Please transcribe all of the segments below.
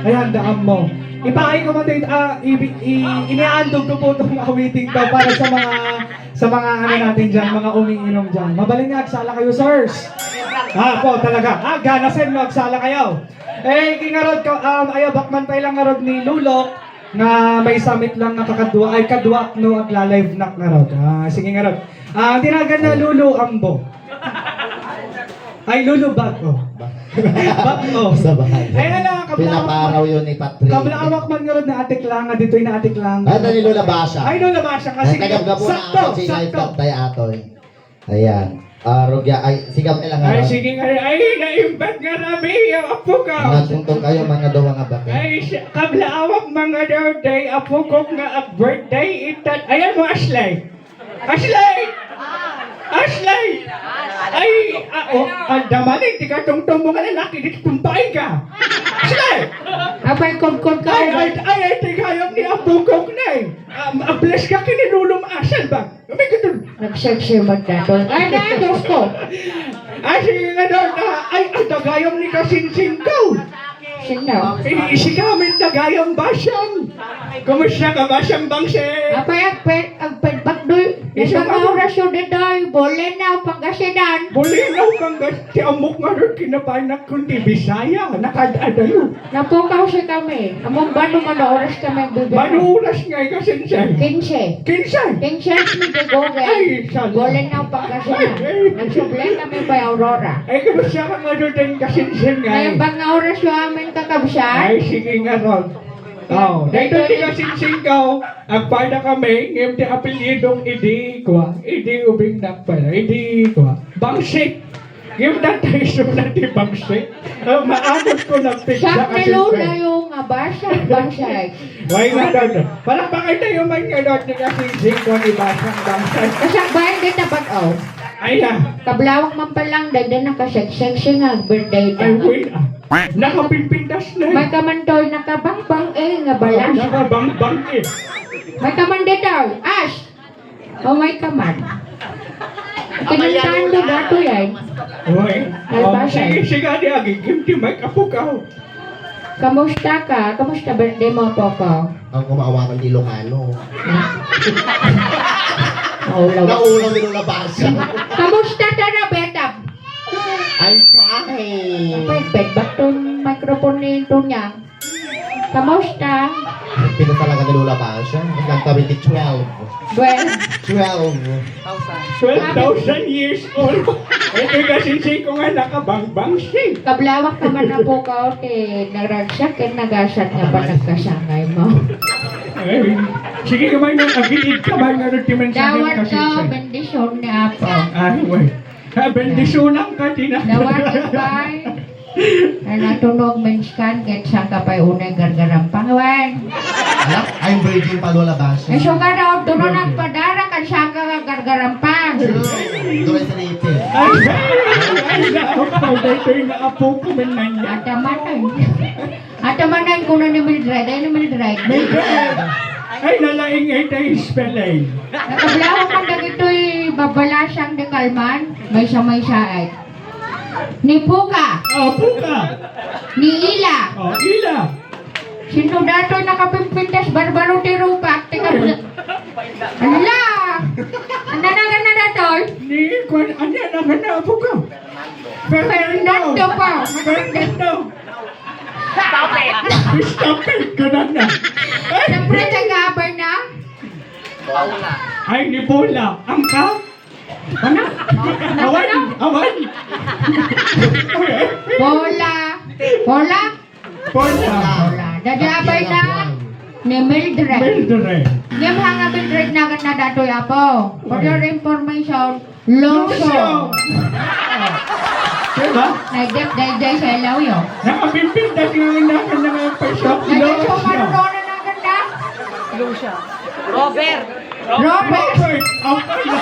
Ayan, daan mo. Ipa-accommodate, iniaandog ko po itong awiting to para sa mga ano natin dyan, mga umiinom dyan. Mabaling nga, agsala kayo, sirs. Po, talaga. Ganasin mo, agsala kayo. Kingarod ka, ayaw, bakman pa ilang ngarod ni Lulok, nga may summit lang nakakadwa, ay kadwa, no, at la-live nak ngarod. Sige ngarod. Tinagan na Lulu Ambo. Ay, Lulu Bago. Bago. Sa bahay. Ay, ala, Pinaparaw yun ni Patrick. kablawak man nga rin na atik lang, dito'y na atik lang. Ano ni Lola Basha? Ay, Lola Basha kasi. Ay, tagabga po na ako, sinaytap tayo atoy. Ayan. Rugya, ay, sigam ilang Ay, araw. sige nga, ay, naimbag nga rami, yung apo ka. Nagtungtong kayo mga daw nga bakit. Ay, kablawak mga daw, day, apo ko nga at birthday, itat. Ayan mo, Ashley. Ashley! Ashley! Ay, ang damanin, di ka tungtong mga lalaki, di tumpay ka. Ashley! Apay kod-kod ka. Ay, tigayang ni apo ko na eh. Bless ka kinilulong asal ba? May ganun. Nag-sexy magdadol. Ay, na-ados ko. Ay, sige nga daw na, ay, ang dagayang ni kasinsing ko. Sino? Isi kami dagayang basyang. Kumusta ka basyang bangse? Apay, ang pedbak doy. Nasa mga orasyon din doy. Bole na, pagkasinan. Bulinaw kang ti amok nga rin kinapanak kundi Bisaya. Nakadaadayo. Napukaw siya kami. Among bano nga na oras kami bibig. Manuras nga kasinsing. 15. Kinsan? 15 mi de goge. Ay, sana. Bole na, pagkasinan. Nagsublay kami by Aurora. Ay, kumusta ka nga rin kasinsing nga Ngayon eh. bang nga orasyon amin kakabsyan? Ay, sige nga ron. Dito di kasinsing ko, ang pada kami, ngayon di apelyidong idi ubing na pala, idi kwa, bangsik. Ngayon na tayo sulat di bangsik. Maamot ko ng pizza Siyak ni Lola yung abasya, bangsay. Why nga doon? Parang bakit tayo man nga doon ni kasinsing ko ni Basang bangsay? Kasak bayan din tapat o. Ay na, Kablawak man pa lang, dagdan nakasek-sexy nga birthday ay na. wait ah. Nakapinpintas na May kamantoy nakabangbang eh. nga balas. Nakabang eh. May kamande daw, Ash! O may kaman. Pinuntahan do gato yan. Uy, Ay, Basay. sige di agi, kimti may kapukaw. Kamusta ka? Kamusta birthday mo, Popo? Ang kumaawakan ni Ilocano. Naulaw. Naulang ni Lola Basha. Kamusta TARABITAB? I'm fine. Pwede ba itong microphone nito niya? Kamusta? Pino talaga ni Lola Basha. Nagkakawin ni 12. Well, 12,000 years old. Ito kasi ko nga nakabangbang siya. kablawak ka man na po ka, naragsak at nagasat nga ba nagkasangay mo? Ay, sige kamay nang agilid kamay nga rin timan sa akin Dawat kasi ka, siya. bendisyon ni Apo. Ay, wait. Bendisyonan ka, Dawat ka, ay natunog menskan, get sa kapay unay gargarampang. Wan, Alam, I'm virgin pa Lola Basha. ay suga daw, tuno nagpadara kan siya ka gargarampang. Doon sa native. Ay, naapaw dito yung naapaw ko man na niya. Atamanay ko na ni Mildred, ay ni Mildred. Mildred! Ay, nalaing ay tayo spelling. Nakablawak man na ito'y babalasang de kalman, may ay. Ni Puka, Puka! ni Ila, Ila! sino dato nakapimpintas barbaro ti rupak, tika Ala! Ananagan na dato? Ni Kwan, anya naman na Puka? Fernando pa! Fernando! Stop it! Ganun na! Siyempre tagabar na? Ay, ni Bola! Ang ka? Ano? Awan! Bola! Bola? Bola! Bola. Dadabay na? Ni Mildred. Mildred! Ngayon hanga Mildred na agad na dato yapo. For your information, Loso. Diba? Nagday sa ilaw yun. Nakapimpintas yung nakan na mga pasok. Nagday sa marunona na ganda. Robert! Robert! Ang kaya!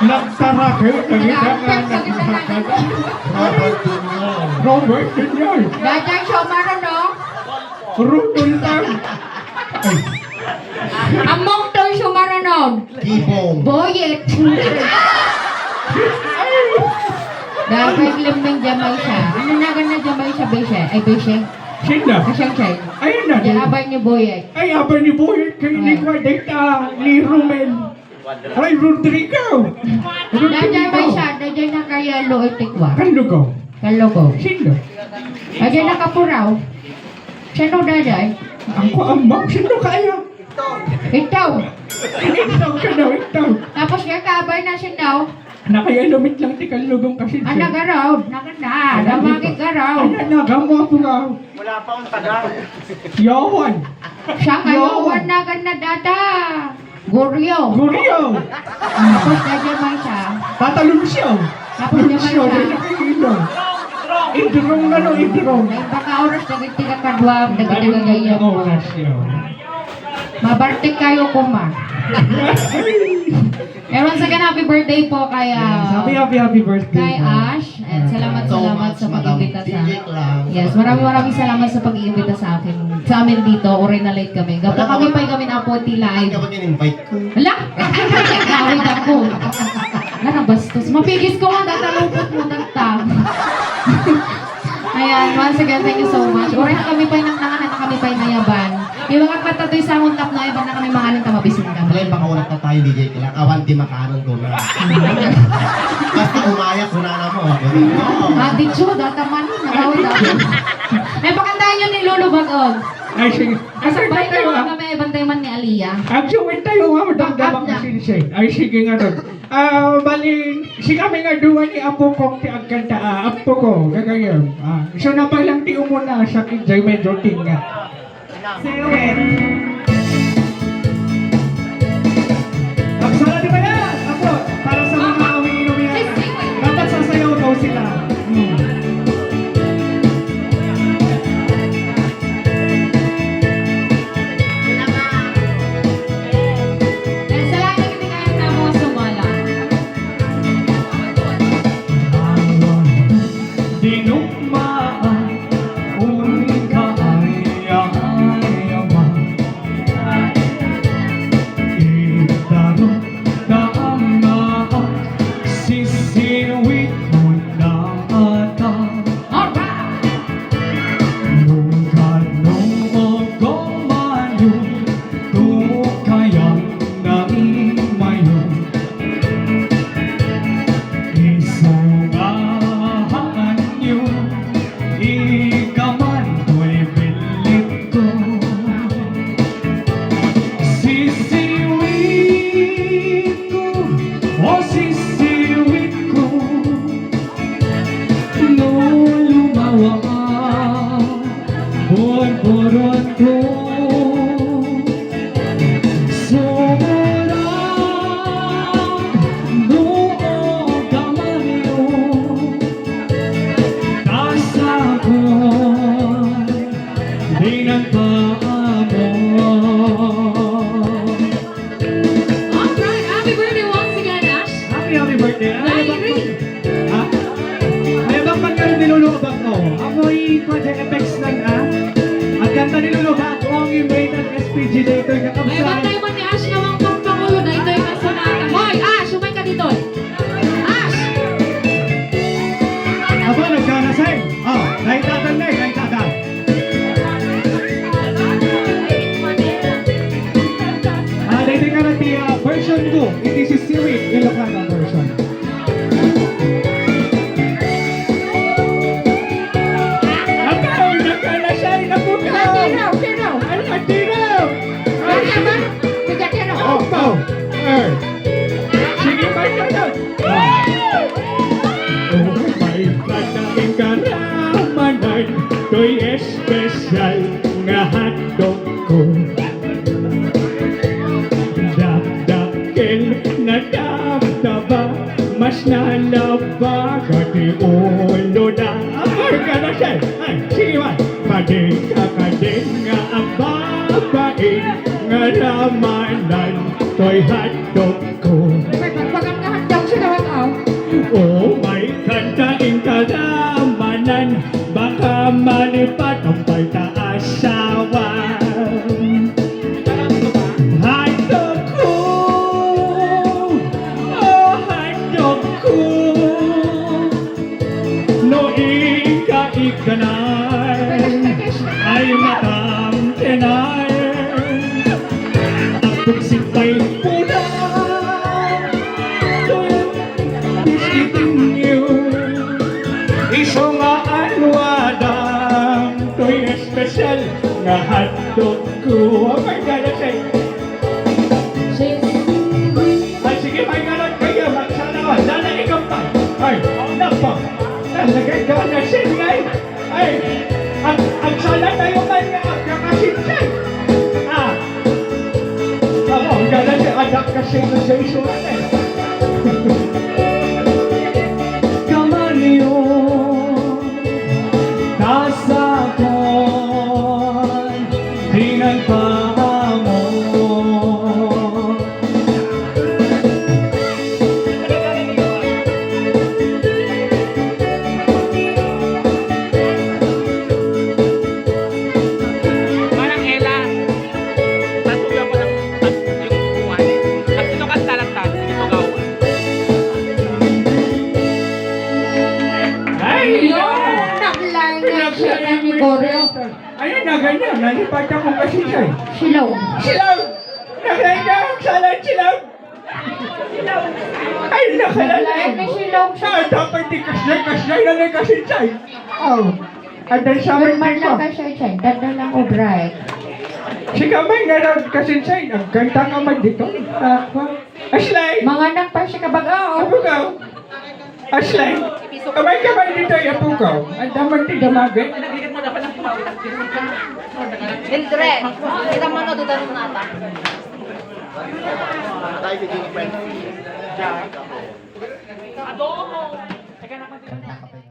Nagtarakil! Nagitakan! Robert Junior. Robert Junior! Daday sa maruno. Rudoltan! Among to'y sumarunon. Kibong. Boyet. Dapat limang jamay siya. Ano na ganda jamay siya, Beshe? Ay, Beshe? Sino? Asyang chay. Ayun na. Yan abay ni Boyet. Ay, abay ni Boy, kayo ni Kwadeta, ni Romel. Ay, Rodrigo. Dadyan may siya, dadyan na kaya lo itikwa. Kanlugaw. Kalogo. Sino? Dadyan na kapuraw. Sino daday? Ako amang, sino kaya? Ikaw. Ikaw ka daw, ikaw. Tapos kaya kabay na siya daw. Nakayalumit lang ti kanlugong kasi Ang nagaraw. Nakanda. Damagig garaw. Ay, nagamo ako nga. Wala pa akong taga. Yawan. Siya kayawan na ganda data. Guryo. Guriyo. Tapos dadyan may siya. Tatalon siya. Tapos naman siya. siya. Nakikilo. Idrong ano, idrong. May baka oras nagitiga kadwam. Nagitiga gayo ko. Oras siya. Mabartik kayo kuma. Ewan sa happy birthday po kay Happy birthday. kay Ash. At salamat sa pag-imbita sa DJ Clown. Yes, maraming salamat sa pag-iimbita sa akin. Sa amin dito, oray na late kami. Gapta kami pa kami na po live. Kapag in-invite ko. Hala! Nakawit ako. Ano bastos? Mapigis ko nga, tatalupot mo nagta. Ayan, once again, thank you so much. Oray na kami pa nanganan na kami pa nayaban. Yung mga patatoy sa akong tap na iba na kami mangalan kamabisin kami. Ngayon baka ulat na tayo DJ Clown. Awanti makanon ko na. Basta umayak ko na mo. Dicho, data man, nakawit ako. Ay, pakantahan nyo ni Lolo Bagog. Ay, sige. Asa ba tayo ito ah. kami, bantay man ni Aliyah. Actually, tayo nga, madamdamang Back up kasi siya. Ay, sige nga doon. Bali, si kami nga duwa ni Apo kong ti agkanta, Apo ko, gagayam. So na pa lang ti umuna sa kinjay medyo tinga. Siwet. Agsala di ba yan? Apo, para sa mga umiinom yan. Dapat sasayaw daw sila. Salamat hindi kayo na mga sumala. Dinukmaan, ka ay ayaman. Itaro na ang mga sisiwit mo na ata. Alright! Nung kanong kumayo, kayang naimayo. Isungahan niyo, ikaman ko'y pilit ko. Sisiwit ko, sisiwit ko, nung lumawa, buwan-buwan ko. Sumurang buong kamaryo, kasakon din ang paamor. Alright! Happy birthday once again, Ash! Happy birthday! Ay, Ha? Ay, bang pagkaroon nilulubak ko? Ako'y project effects lang, At kanta nilulubak ko ang imay ng SPG dito. Ay, bantay mo ni Ash namang pagpangulo na ito yung kasunatan. Hoy, Ash! Umay ka dito! Ash! Aba, nagkanasay. Kahit tatang na kahit tatang. Dito ka na version 2. It is a series Ilocano version. Ako, nagkanasay na po ka. Tiraw! Tiraw! Ano, tiraw? Kaya ba? Tiga tiraw! Opo. Sige, bye ka na. Oh, may kataing karamanan, to'y espesyal nga handog ko. Dakdakin na damdaba, mas nalabag at ulo na. Amor ka na siya. Ay, sige man. Pading nga ang babae, nga ramanan, to'y handog ko. May pagpagandahan daw siya naman ako. Oh, may kantaing karamanan, baka malipat ang pagkaasawa. Handog ko, handog ko, no ika-ikanay. Kanal. Pagsipay po na, biskitin niyo. Iso nga anwadang, to'y espesyal nga hotdog ko. Oh my God, okay. Ay, sige, may ganon kayo, magsala ka. Sana ikaw pa. Ay, napa. Talagay ka na singay. Ay, ang sala tayo man nga kakasinsay. Ah, ako, gano'n siya adak kasi sa isulat eh. Kamanyo, tasakon, pinagpahamo. Parang Ella, tatugaw mo ng yung buwan. At ito ka talagtag, ito gawa. Ay, Nag-line siya na ni Goryo. ayun na ganyan, nalipat ako kasi siya eh. Silaw. Silaw! Nakaiga, salat silaw! Ay, nakalala Nag-line na silaw siya. Ah, dapat di kasnay na lang kasi siya eh. Oh, at then sa amin Man din lang ko. ka siya dyan. Dada lang o bright. Si Kamay na lang kasi siya eh. Ang ganda ka man dito. Ashley! Mga nang pa siya kabagaw. Apugaw! Ashley! Kamay ka man dito ay apugaw. Ang daman di damagay. Hildre, kita mo na dudan mo nata. Kanta ka pa yun.